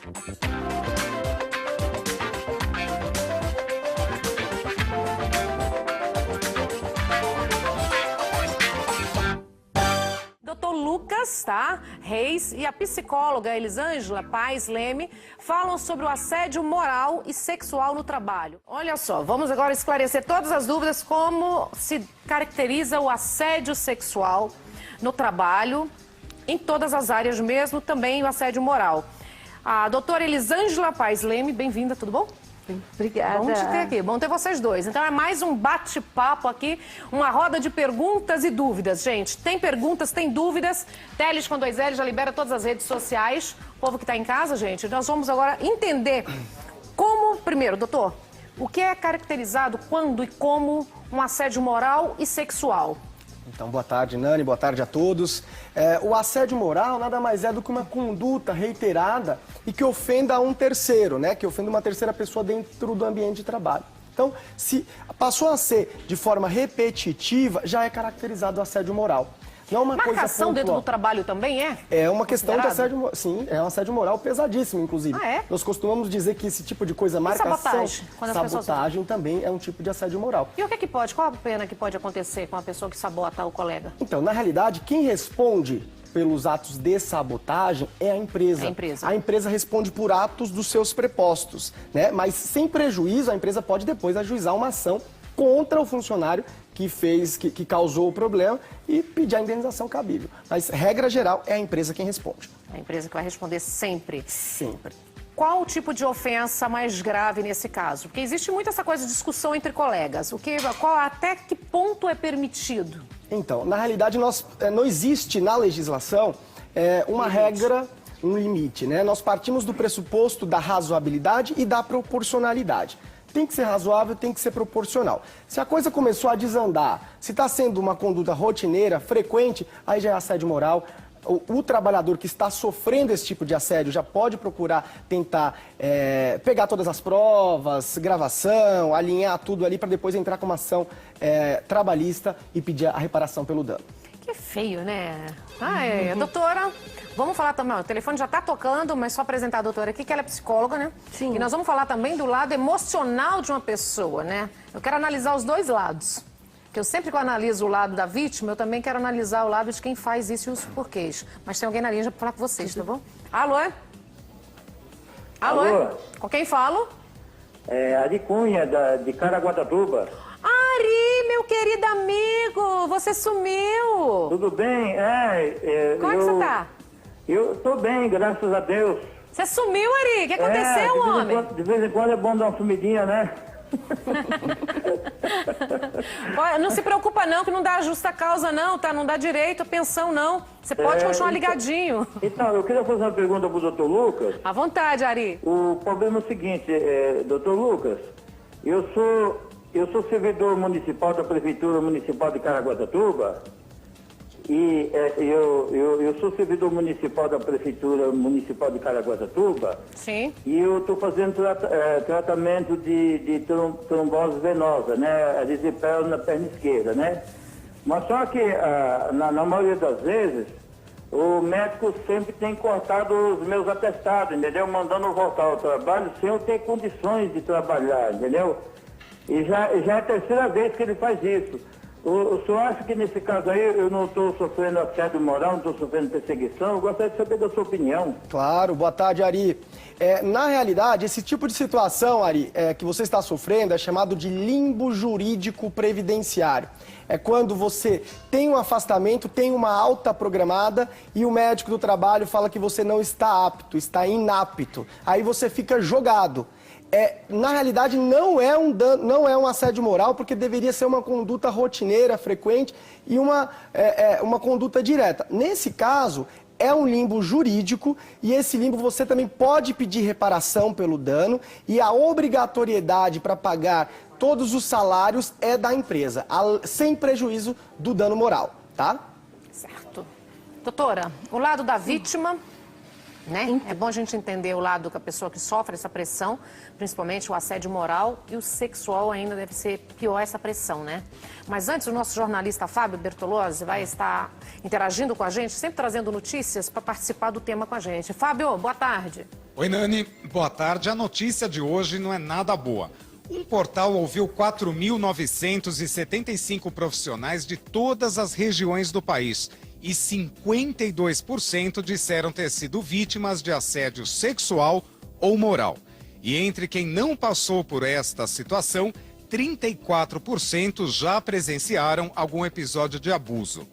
Dr. Lucas, Reis e a psicóloga Elisângela Paes Leme falam sobre o assédio moral e sexual no trabalho. Olha só, vamos agora esclarecer todas as dúvidas como se caracteriza o assédio sexual no trabalho, em todas as áreas mesmo, também o assédio moral. A doutora Elisângela Paes Leme, bem-vinda, tudo bom? Obrigada. Bom te ter aqui, bom ter vocês dois. Então é mais um bate-papo aqui, uma roda de perguntas e dúvidas. Gente, tem perguntas, tem dúvidas, Teles com 2L já libera todas as redes sociais. O povo que está em casa, gente, nós vamos agora entender como, primeiro, doutor, o que é caracterizado quando e como um assédio moral e sexual? Então, boa tarde, Nani, boa tarde a todos. O assédio moral nada mais é do que uma conduta reiterada e que ofenda a um terceiro, né? Que ofenda uma terceira pessoa dentro do ambiente de trabalho. Então, se passou a ser de forma repetitiva, já é caracterizado assédio moral. Não é uma Marcação coisa dentro do trabalho também é? É uma questão de assédio, sim, é um assédio moral pesadíssimo, inclusive. Ah, é? Nós costumamos dizer que esse tipo de coisa, marcação, sabotagem, quando as pessoas... sabotagem também é um tipo de assédio moral. E o que é que pode, qual a pena que pode acontecer com a pessoa que sabota o colega? Então, na realidade, quem responde pelos atos de sabotagem é a empresa. É a empresa. A empresa responde por atos dos seus prepostos, né? Mas sem prejuízo, a empresa pode depois ajuizar uma ação contra o funcionário que causou o problema e pedir a indenização cabível. Mas, regra geral, é a empresa quem responde. É a empresa que vai responder sempre. Sempre. Qual o tipo de ofensa mais grave nesse caso? Porque existe muito essa coisa de discussão entre colegas. Até que ponto é permitido? Então, na realidade, não existe na legislação uma regra, um limite, né? Nós partimos do pressuposto da razoabilidade e da proporcionalidade. Tem que ser razoável, tem que ser proporcional. Se a coisa começou a desandar, se está sendo uma conduta rotineira, frequente, aí já é assédio moral. O trabalhador que está sofrendo esse tipo de assédio já pode procurar tentar pegar todas as provas, gravação, alinhar tudo ali para depois entrar com uma ação trabalhista e pedir a reparação pelo dano. Que feio, né? Doutora, vamos falar também, o telefone já está tocando, mas só apresentar a doutora aqui, que ela é psicóloga, né? Sim. E nós vamos falar também do lado emocional de uma pessoa, né? Eu quero analisar os dois lados. Porque eu sempre que eu analiso o lado da vítima, eu também quero analisar o lado de quem faz isso e os porquês. Mas tem alguém na linha já para falar com vocês, tá bom? Alô? Alô? Com quem falo? Ari Cunha, de Caraguatatuba. Ari, meu querido amigo, você sumiu. Tudo bem? Como é que você tá? Eu tô bem, graças a Deus. Você sumiu, Ari? O que aconteceu, homem? De vez em quando é bom dar uma sumidinha, né? Olha, não se preocupa não, que não dá justa causa não, tá? Não dá direito a pensão não. Você pode continuar ligadinho. Então, eu queria fazer uma pergunta pro Dr. Lucas. À vontade, Ari. O problema é o seguinte, Dr. Lucas, eu sou servidor municipal da Prefeitura Municipal de Caraguatatuba e eu sou servidor municipal da Prefeitura Municipal de Caraguatatuba. Sim. E eu estou fazendo tratamento de trombose venosa, né? A erisipela na perna esquerda, né? Mas só que na maioria das vezes o médico sempre tem cortado os meus atestados, entendeu? Mandando eu voltar ao trabalho sem eu ter condições de trabalhar, entendeu? E já é a terceira vez que ele faz isso. O senhor acha que nesse caso aí eu não estou sofrendo assédio moral, não estou sofrendo perseguição? Eu gostaria de saber da sua opinião. Claro, boa tarde, Ari. Na realidade, esse tipo de situação, Ari, que você está sofrendo é chamado de limbo jurídico previdenciário. É quando você tem um afastamento, tem uma alta programada e o médico do trabalho fala que você não está apto, está inapto. Aí você fica jogado. Na realidade, não é um assédio moral, porque deveria ser uma conduta rotineira, frequente e uma conduta direta. Nesse caso, é um limbo jurídico e esse limbo você também pode pedir reparação pelo dano e a obrigatoriedade para pagar todos os salários é da empresa, sem prejuízo do dano moral, tá? Certo. Doutora, o lado da vítima... Né? É bom a gente entender o lado da pessoa que sofre essa pressão, principalmente o assédio moral, e o sexual ainda deve ser pior essa pressão, né? Mas antes, o nosso jornalista Fábio Bertolozzi vai estar interagindo com a gente, sempre trazendo notícias para participar do tema com a gente. Fábio, boa tarde. Oi, Nani. Boa tarde. A notícia de hoje não é nada boa. Um portal ouviu 4.975 profissionais de todas as regiões do país e 52% disseram ter sido vítimas de assédio sexual ou moral. E entre quem não passou por esta situação, 34% já presenciaram algum episódio de abuso.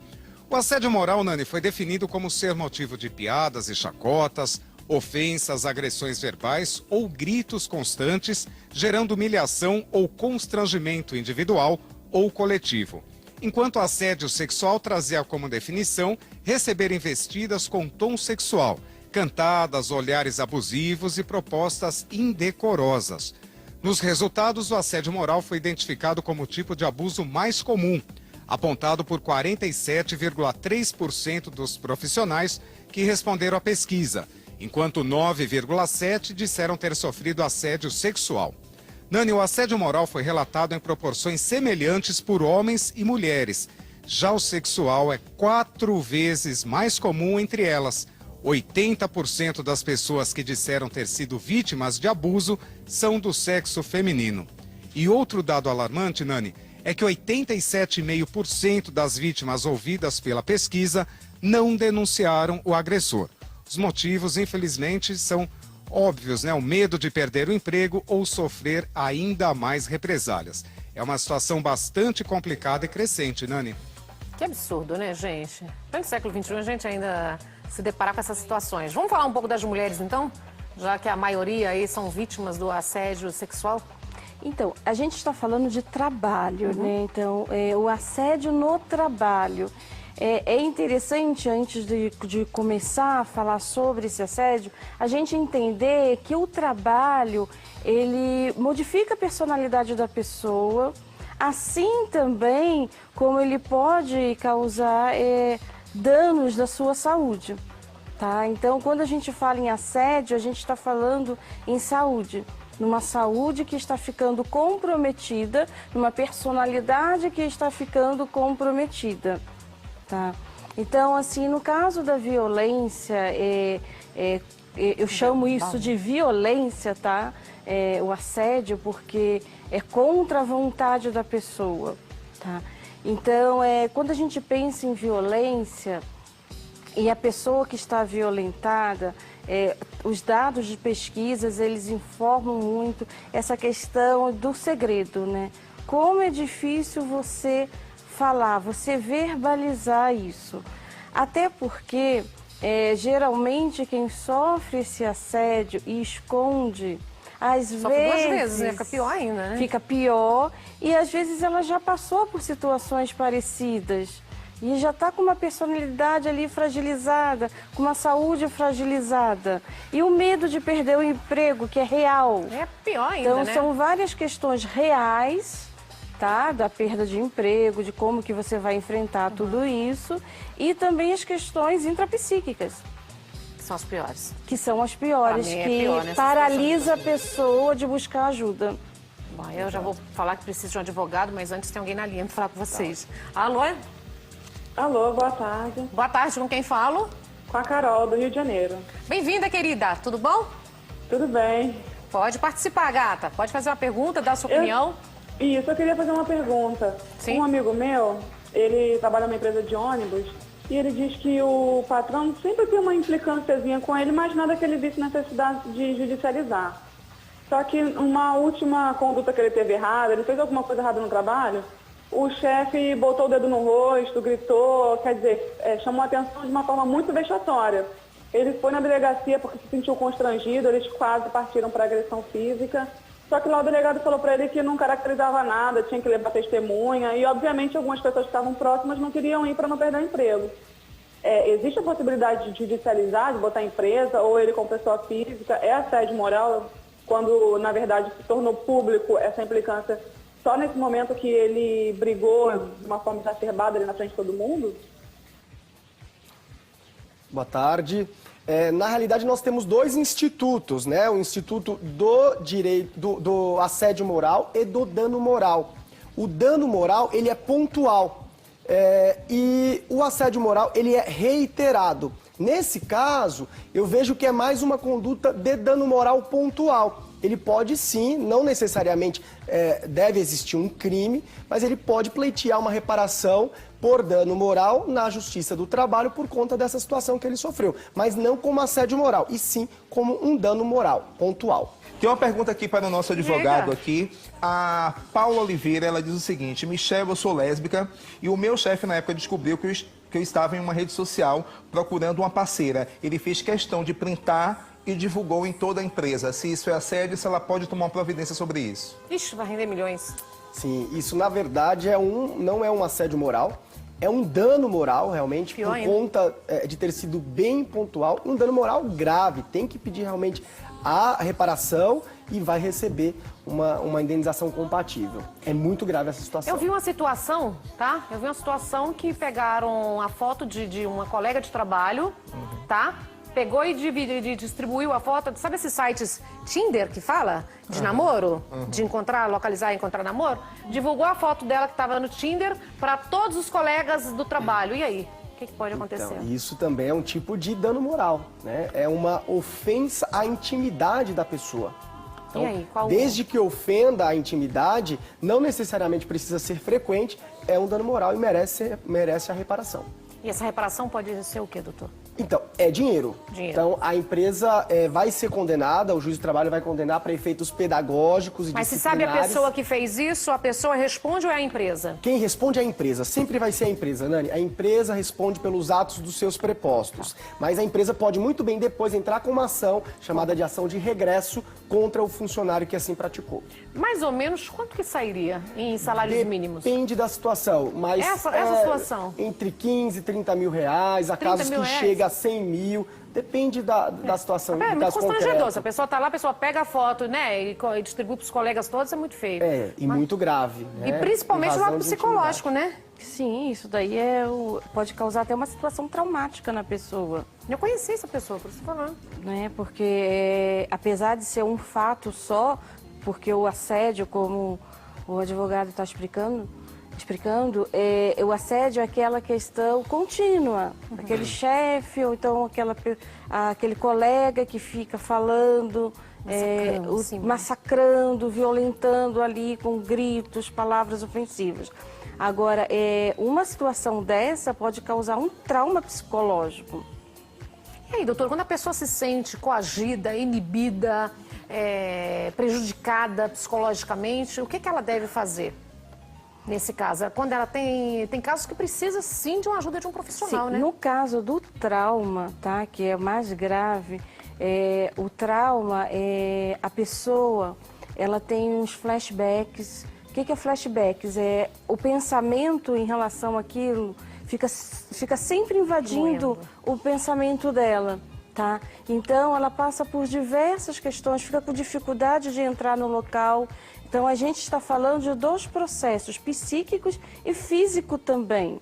O assédio moral, Nani, foi definido como ser motivo de piadas e chacotas, ofensas, agressões verbais ou gritos constantes, gerando humilhação ou constrangimento individual ou coletivo. Enquanto o assédio sexual trazia como definição receber investidas com tom sexual, cantadas, olhares abusivos e propostas indecorosas. Nos resultados, o assédio moral foi identificado como o tipo de abuso mais comum, apontado por 47,3% dos profissionais que responderam à pesquisa, enquanto 9,7% disseram ter sofrido assédio sexual. Nani, o assédio moral foi relatado em proporções semelhantes por homens e mulheres. Já o sexual é 4 vezes mais comum entre elas. 80% das pessoas que disseram ter sido vítimas de abuso são do sexo feminino. E outro dado alarmante, Nani, é que 87,5% das vítimas ouvidas pela pesquisa não denunciaram o agressor. Os motivos, infelizmente, são óbvios, né? O medo de perder o emprego ou sofrer ainda mais represálias. É uma situação bastante complicada e crescente, Nani. Que absurdo, né, gente? No século XXI a gente ainda se deparar com essas situações. Vamos falar um pouco das mulheres, então? Já que a maioria aí são vítimas do assédio sexual? Então, a gente está falando de trabalho, né? Então, o assédio no trabalho. É interessante, antes de começar a falar sobre esse assédio, a gente entender que o trabalho, ele modifica a personalidade da pessoa, assim também como ele pode causar danos da sua saúde, tá? Então, quando a gente fala em assédio, a gente está falando em saúde. Numa saúde que está ficando comprometida, numa personalidade que está ficando comprometida. Tá. Então, assim, no caso da violência, eu chamo isso de violência, tá? O assédio, porque é contra a vontade da pessoa, tá? Então, quando a gente pensa em violência e a pessoa que está violentada, os dados de pesquisas, eles informam muito essa questão do segredo, né? Como é difícil você falar, você verbalizar isso. Até porque, geralmente, quem sofre esse assédio e esconde, às vezes... Sofre 2 vezes, né? Fica pior ainda, né? Fica pior e, às vezes, ela já passou por situações parecidas e já está com uma personalidade ali fragilizada, com uma saúde fragilizada. E o medo de perder o emprego, que é real. É pior ainda, então, né? são várias questões reais, tá? Da perda de emprego, de como que você vai enfrentar tudo isso, e também as questões intrapsíquicas. São as piores. Que são as piores, Pra mim é que pior nessa paralisa a pessoa de buscar ajuda. Bom, eu já vou falar que preciso de um advogado, mas antes tem alguém na linha para falar com vocês. Alô? Alô, boa tarde. Boa tarde, com quem falo? Com a Carol, do Rio de Janeiro. Bem-vinda, querida. Tudo bom? Tudo bem? Pode participar, gata. Pode fazer uma pergunta, dar sua opinião. Isso, eu queria fazer uma pergunta. Sim. Um amigo meu, ele trabalha numa empresa de ônibus e ele diz que o patrão sempre tem uma implicânciazinha com ele, mas nada que ele visse necessidade de judicializar. Só que uma última conduta que ele teve errada, ele fez alguma coisa errada no trabalho, o chefe botou o dedo no rosto, gritou, quer dizer, chamou a atenção de uma forma muito vexatória. Ele foi na delegacia porque se sentiu constrangido, eles quase partiram para agressão física. Só que lá o delegado falou para ele que não caracterizava nada, tinha que levar testemunha e, obviamente, algumas pessoas que estavam próximas não queriam ir para não perder o emprego. Existe a possibilidade de judicializar, de botar empresa ou ele como pessoa física? É assédio moral quando, na verdade, se tornou público essa implicância só nesse momento que ele brigou de uma forma exacerbada ali na frente de todo mundo? Boa tarde. Na realidade, nós temos dois institutos, né? O Instituto do Direito, do Assédio Moral e do Dano Moral. O dano moral, ele é pontual. E o assédio moral, ele é reiterado. Nesse caso, eu vejo que é mais uma conduta de dano moral pontual. Ele pode sim, não necessariamente deve existir um crime, mas ele pode pleitear uma reparação por dano moral na Justiça do Trabalho por conta dessa situação que ele sofreu. Mas não como assédio moral, e sim como um dano moral pontual. Tem uma pergunta aqui para o nosso advogado aqui. A Paula Oliveira, ela diz o seguinte: Michel, eu sou lésbica e o meu chefe na época descobriu que eu estava em uma rede social procurando uma parceira. Ele fez questão de printar e divulgou em toda a empresa. Se isso é assédio, se ela pode tomar uma providência sobre isso. Ixi, vai render milhões. Sim, isso na verdade não é um assédio moral, é um dano moral realmente, Pior por ainda. conta de ter sido bem pontual, um dano moral grave. Tem que pedir realmente a reparação e vai receber uma indenização compatível. É muito grave essa situação. Eu vi uma situação, tá? Eu vi uma situação que pegaram a foto de uma colega de trabalho, tá? Pegou e distribuiu a foto. Sabe esses sites Tinder que fala? De namoro? De encontrar, localizar e encontrar namoro? Divulgou a foto dela que estava no Tinder para todos os colegas do trabalho. E aí? O que pode acontecer? Então, isso também é um tipo de dano moral, né? É uma ofensa à intimidade da pessoa. Então, E aí, qual desde que ofenda a intimidade, não necessariamente precisa ser frequente, é um dano moral e merece a reparação. E essa reparação pode ser o quê, doutor? Então, é dinheiro. Dinheiro. Então, a empresa vai ser condenada, o juiz do trabalho vai condenar para efeitos pedagógicos e Mas se sabe a disciplinares. pessoa que fez isso, a pessoa responde ou é a empresa? Quem responde é a empresa, sempre vai ser a empresa, Nani. A empresa responde pelos atos dos seus prepostos. Mas a empresa pode muito bem depois entrar com uma ação chamada de ação de regresso contra o funcionário que assim praticou. Mais ou menos quanto que sairia em salários mínimos? Depende da situação, mas Essa situação? entre 15 e 30 mil reais, há 30 casos mil que reais? chega a 100 mil, depende da situação. É do muito caso constrangedor. concreto. Se a pessoa tá lá, a pessoa pega a foto, né, e distribui pros colegas todos, é muito feio. E muito grave. E né? principalmente o Invasão lado de psicológico, né? Sim, isso daí pode causar até uma situação traumática na pessoa. Eu conheci essa pessoa, por isso que eu tô falando. Né? Porque apesar de ser um fato só, porque o assédio, como o advogado está explicando, o assédio é aquela questão contínua, aquele chefe ou então aquele colega que fica falando, massacrando, violentando ali com gritos, palavras ofensivas. Agora, uma situação dessa pode causar um trauma psicológico. E aí, doutor, quando a pessoa se sente coagida, inibida, prejudicada psicologicamente, o que ela deve fazer nesse caso? Quando ela tem casos que precisa, sim, de uma ajuda de um profissional, Sim, né? no caso do trauma, tá, que é mais grave, o trauma, a pessoa, ela tem uns flashbacks. O que é flashbacks? É o pensamento em relação àquilo fica sempre invadindo o pensamento dela, tá? Então, ela passa por diversas questões, fica com dificuldade de entrar no local. Então, a gente está falando de dois processos, psíquicos e físico também,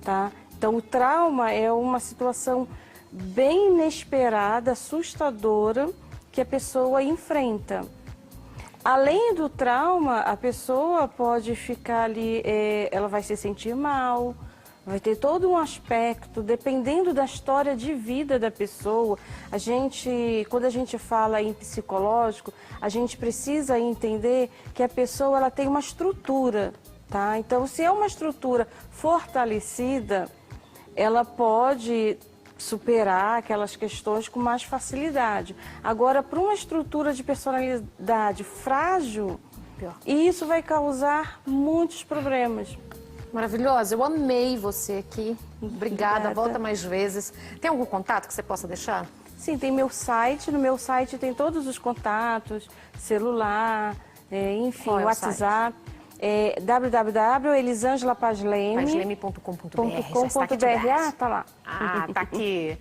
tá? Então, o trauma é uma situação bem inesperada, assustadora, que a pessoa enfrenta. Além do trauma, a pessoa pode ficar ali, ela vai se sentir mal, vai ter todo um aspecto, dependendo da história de vida da pessoa. Quando a gente fala em psicológico, a gente precisa entender que a pessoa ela tem uma estrutura, tá? Então, se é uma estrutura fortalecida, ela pode superar aquelas questões com mais facilidade. Agora, para uma estrutura de personalidade frágil, isso vai causar muitos problemas. Maravilhosa, eu amei você aqui. Obrigada, Obrigada. volta mais vezes. Tem algum contato que você possa deixar? Sim, tem meu site. No meu site tem todos os contatos, celular, enfim, Qual é o WhatsApp. www.elisangelapazleme.com.br. Pazleme.com.br. Ah, tá lá. Ah, tá aqui.